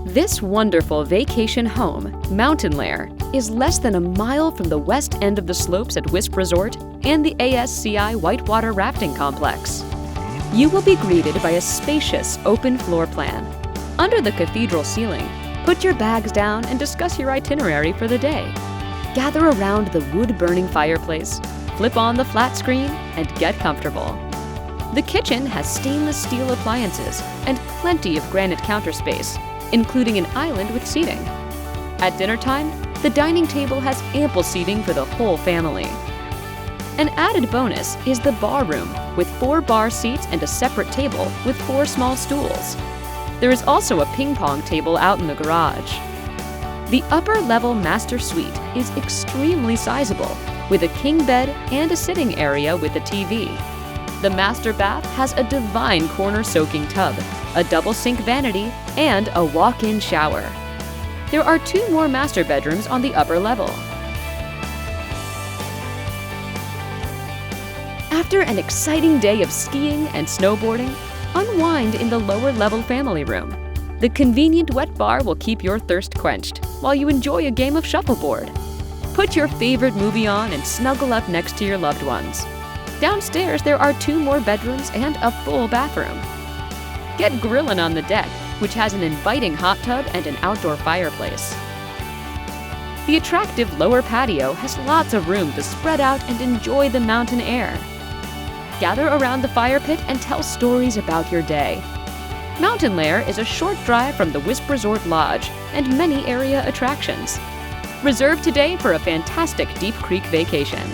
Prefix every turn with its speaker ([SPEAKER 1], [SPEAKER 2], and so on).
[SPEAKER 1] This wonderful vacation home, Mountainlair, is less than a mile from the west end of the slopes at Wisp Resort and the ASCI Whitewater Rafting Complex. You will be greeted by a spacious, open floor plan. Under the cathedral ceiling, put your bags down and discuss your itinerary for the day. Gather around the wood-burning fireplace, flip on the flat screen, and get comfortable. The kitchen has stainless steel appliances and plenty of granite counter space, including an island with seating. At dinner time, the dining table has ample seating for the whole family. An added bonus is the bar room with 4 bar seats and a separate table with 4 small stools. There is also a ping pong table out in the garage. The upper-level master suite is extremely sizable, with a king bed and a sitting area with a TV. The master bath has a divine corner-soaking tub, a double sink vanity, and a walk-in shower. There are 2 more master bedrooms on the upper level. After an exciting day of skiing and snowboarding, unwind in the lower-level family room. The convenient wet bar will keep your thirst quenched while you enjoy a game of shuffleboard. Put your favorite movie on and snuggle up next to your loved ones. Downstairs, there are 2 more bedrooms and a full bathroom. Get grilling on the deck, which has an inviting hot tub and an outdoor fireplace. The attractive lower patio has lots of room to spread out and enjoy the mountain air. Gather around the fire pit and tell stories about your day. Mountainlair is a short drive from the Wisp Resort Lodge and many area attractions. Reserve today for a fantastic Deep Creek vacation.